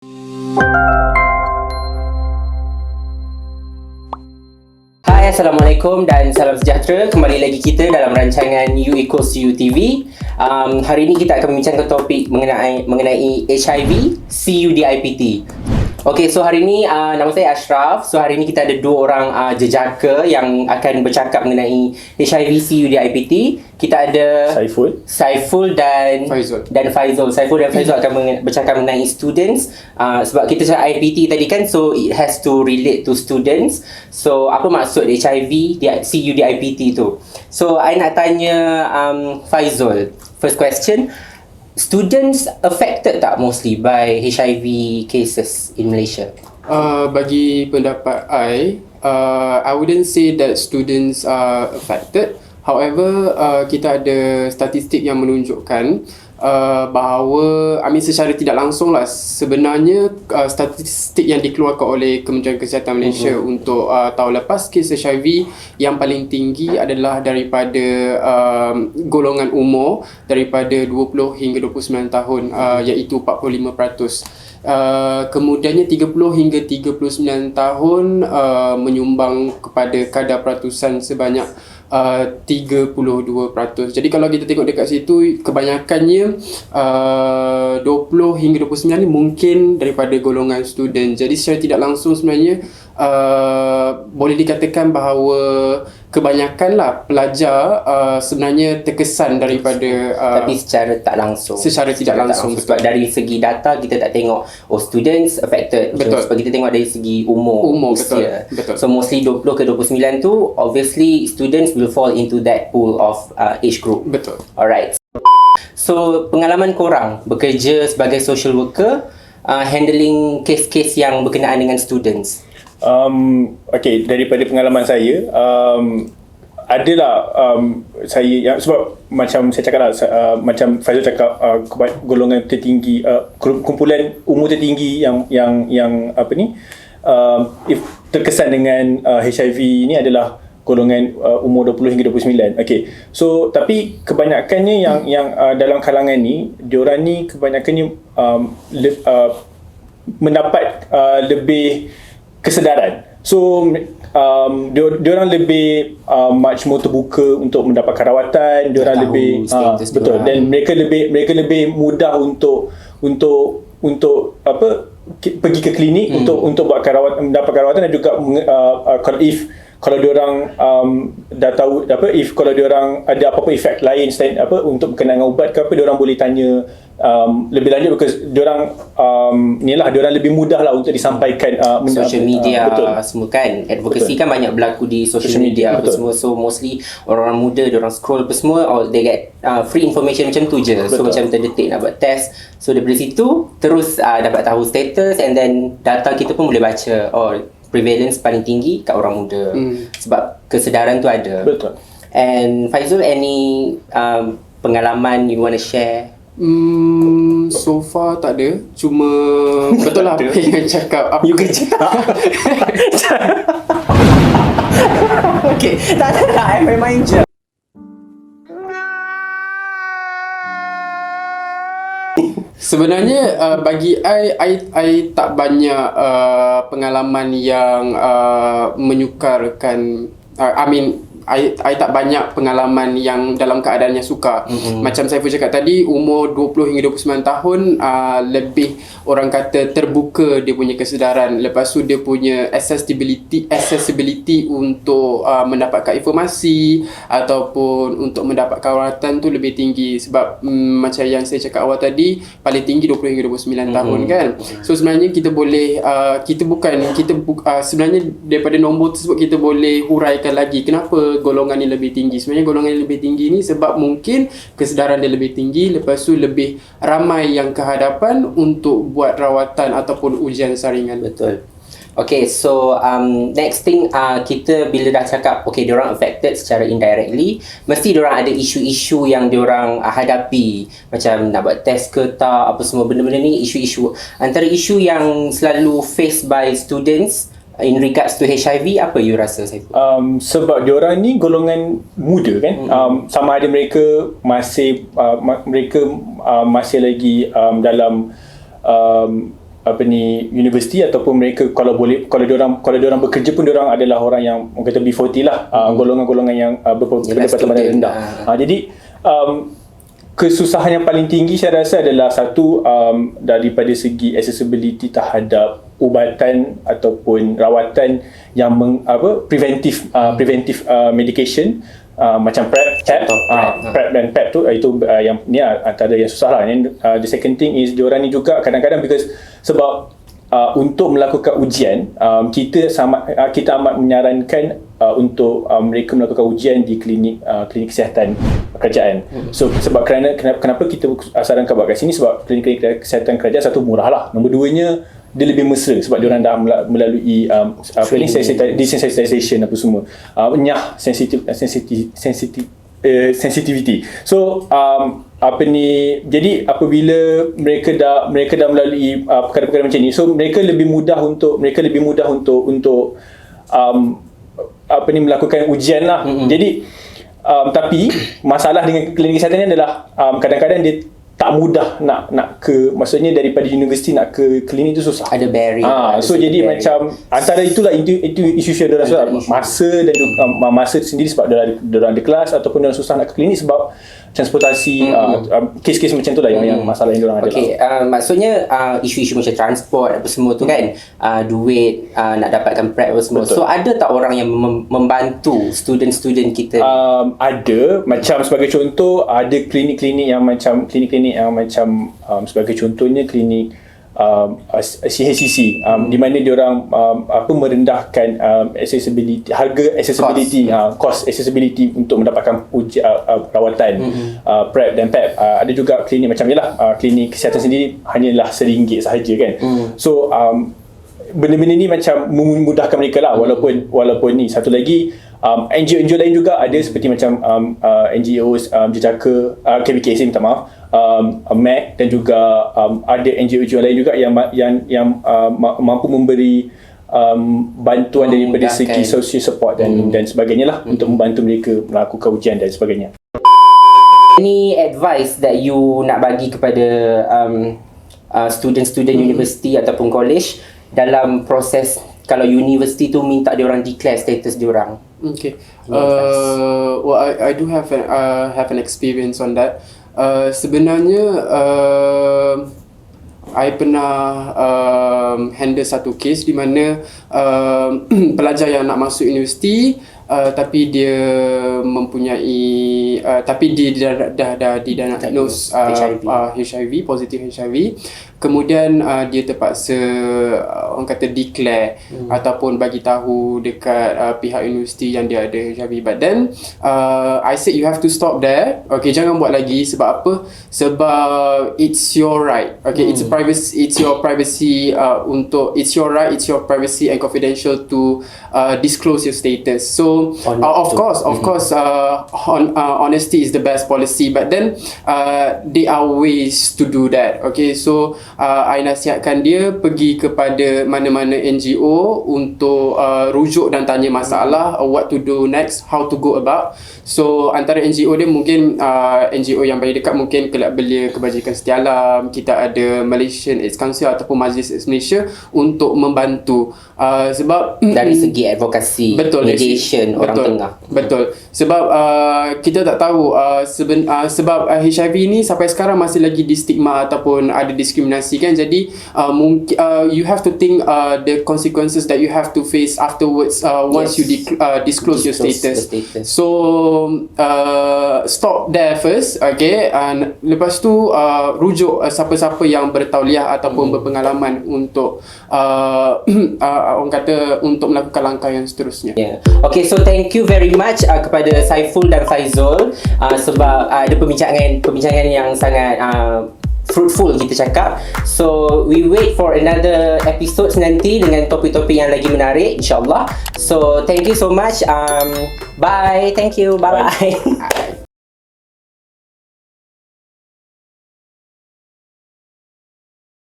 Hai, Assalamualaikum dan salam sejahtera. Kembali lagi kita dalam rancangan U equals U TV. Hari ini kita akan membincangkan topik mengenai HIV, CUDIPT. Okey, so hari ini nama saya Ashraf. So hari ini kita ada dua orang jejaka yang akan bercakap mengenai HIV, CUDIPT. Kita ada Saiful dan Faizul. Saiful dan Faizul akan bercakap mengenai students. Sebab kita cakap IPT tadi kan, so it has to relate to students. So apa maksud HIV, CUDIPT tu? So I nak tanya Faizul. First question, students affected tak mostly by HIV cases in Malaysia? Bagi pendapat I wouldn't say that students are affected. However, kita ada statistik yang menunjukkan bahawa, secara tidak langsung lah, sebenarnya statistik yang dikeluarkan oleh Kementerian Kesihatan Malaysia untuk tahun lepas, kes HIV yang paling tinggi adalah daripada golongan umur daripada 20 hingga 29 tahun, iaitu 45%. Kemudiannya 30 hingga 39 tahun menyumbang kepada kadar peratusan sebanyak 32%. Jadi kalau kita tengok dekat situ, kebanyakannya 20 hingga 29 ni mungkin daripada golongan student. Jadi secara tidak langsung sebenarnya boleh dikatakan bahawa kebanyakanlah pelajar sebenarnya terkesan daripada tapi secara tak langsung. Secara tidak langsung. Sebab dari segi data kita tak tengok students affected. Betul. Sebab kita tengok dari segi umur usia. Betul. So mostly 20 ke 29 tu, obviously students will fall into that pool of age group. Betul. Alright. So pengalaman korang bekerja sebagai social worker, handling kes-kes yang berkenaan dengan students. Okay, daripada pengalaman saya, adalah saya yang, sebab macam saya cakap lah, macam Faizul cakap, golongan tertinggi, kumpulan umur tertinggi yang apa ni, if terkesan dengan HIV ni adalah golongan umur 20 hingga 29. Okay, so tapi kebanyakannya yang dalam kalangan ni, diorang ni kebanyakannya mendapat lebih kesedaran. So diorang lebih much more terbuka untuk mendapatkan rawatan, diorang lebih betul, dan mereka lebih mudah untuk apa, pergi ke klinik untuk buatkan rawatan, mendapatkan rawatan, dan juga kalau diorang dah tahu apa, kalau diorang ada apa-apa efek lain selain apa untuk berkenaan dengan ubat ke apa, diorang boleh tanya lebih lanjut, because diorang diorang lebih mudah lah untuk disampaikan social media, betul. semua kan, advocacy kan banyak berlaku di social media apa semua. So mostly orang muda, diorang scroll apa semua, or they get free information macam tu je. So macam terdetik nak buat test, so daripada situ terus dapat tahu status, and then data kita pun boleh baca, prevalence paling tinggi kat orang muda. Sebab kesedaran tu ada. Betul. And Faizul, any pengalaman you want to share? So far tak ada. Cuma betul lah apa yang cakap. You can cakap. Okay, tak ada, I main je. Sebenarnya bagi I tak banyak pengalaman yang menyukarkan. I tak banyak pengalaman yang dalam keadaan yang sukar. Macam saya pun cakap tadi, umur 20 hingga 29 tahun lebih orang kata terbuka dia punya kesedaran. Lepas tu dia punya accessibility untuk mendapatkan informasi ataupun untuk mendapatkan rawatan tu lebih tinggi. Sebab macam yang saya cakap awal tadi, paling tinggi 20 hingga 29 tahun kan. So sebenarnya kita boleh sebenarnya daripada nombor tersebut kita boleh huraikan lagi kenapa golongan ni lebih tinggi. Sebenarnya golongan yang lebih tinggi ni sebab mungkin kesedaran dia lebih tinggi, lepas tu lebih ramai yang kehadapan untuk buat rawatan ataupun ujian saringan. Betul. Okay, so next thing, kita bila dah cakap okay, diorang affected secara indirectly, mesti diorang ada isu-isu yang diorang hadapi, macam nak buat test ke tak, apa semua benda-benda ni, isu-isu. Antara isu yang selalu faced by students in regards to HIV, apa you rasa, Saiful? Sebab diorang ni golongan muda kan, sama ada mereka masih lagi dalam universiti, ataupun mereka kalau diorang bekerja pun diorang adalah orang yang orang kata B40 lah, golongan-golongan yang berpendapatan rendah. Jadi kesusahan yang paling tinggi saya rasa adalah satu, daripada segi accessibility terhadap ubatan ataupun rawatan yang preventive medication, macam PrEP dan PEP tu, itu yang ni antara yang susah lah. And the second thing is diorang ni juga kadang-kadang sebab untuk melakukan ujian, kita amat menyarankan untuk mereka melakukan ujian di klinik kesihatan kerajaan. So kenapa kita sarankan buat kat sini, sebab klinik kesihatan kerajaan, satu, murah lah, nombor duanya dia lebih mesra sebab diorang dah melalui desensitization apa semua, sensitivity. So jadi apabila mereka dah melalui perkara-perkara macam ni, so mereka lebih mudah untuk melakukan ujian lah. Jadi tapi masalah dengan klinik kesihatan ni adalah kadang-kadang dia tak mudah nak ke, maksudnya daripada universiti nak ke klinik tu susah. Ada barrier. So jadi macam antara itulah itu isu yang diorang susah, masa dan masa sendiri sebab diorang ada kelas, ataupun diorang susah nak ke klinik sebab transportasi, kes-kes macam tu lah yang masalah yang diorang ada. Maksudnya isu-isu macam transport apa semua tu kan, duit, nak dapatkan PrEP apa semua. Betul. So ada tak orang yang membantu student-student kita? Ada, macam sebagai contoh, ada klinik-klinik yang macam sebagai contohnya klinik CHCC, di mana diorang merendahkan cost accessibility untuk mendapatkan rawatan PrEP dan PEP. Ada juga klinik macam klinik kesihatan sendiri hanyalah RM1 sahaja kan. So benda-benda ni macam memudahkan mereka lah, walaupun ni satu lagi, NGO lain juga ada, seperti macam NGOs Jejaka, KBKC minta maaf, MAC, dan juga ada NGO lain juga yang mampu memberi bantuan daripada segi social support dan sebagainya lah, untuk membantu mereka melakukan ujian dan sebagainya. Any advice that you nak bagi kepada student-student universiti ataupun college dalam proses kalau universiti tu minta diorang declare status diorang? Okay. Well, I do have an experience on that. Sebenarnya I pernah handle satu case di mana pelajar yang nak masuk universiti, tapi dia mempunyai tapi dia dah didiagnose HIV, positif HIV. Kemudian dia terpaksa orang kata declare ataupun bagi tahu dekat pihak universiti yang dia ada HIV. But then I said you have to stop there. Okay, jangan buat lagi. Sebab apa? Sebab it's your right. Okay, it's your privacy it's your right, it's your privacy and confidential to disclose your status. So of course honesty is the best policy, but then there are ways to do that. Okay, so I nasihatkan dia pergi kepada mana-mana NGO untuk rujuk dan tanya masalah, what to do next, how to go about. So antara NGO dia mungkin NGO yang paling dekat mungkin Kelab Belia Kebajikan Setia Alam, kita ada Malaysian AIDS Council ataupun Majlis AIDS Malaysia untuk membantu, sebab dari segi advokasi, mediation orang tengah. Betul. Sebab kita tak tahu sebab HIV ni sampai sekarang masih lagi di stigma ataupun ada diskriminasi kan. Jadi mungkin you have to think the consequences that you have to face afterwards once you disclose your status. So stop there first, okay, and lepas tu rujuk siapa-siapa yang bertauliah ataupun berpengalaman untuk orang kata untuk melakukan langkah yang seterusnya. Okay, so thank you very much kepada Saiful dan Faizul sebab ada perbincangan yang sangat fruitful kita cakap. So we wait for another episodes nanti dengan topik-topik yang lagi menarik, insyaAllah. So thank you so much. Bye. Thank you. Bye.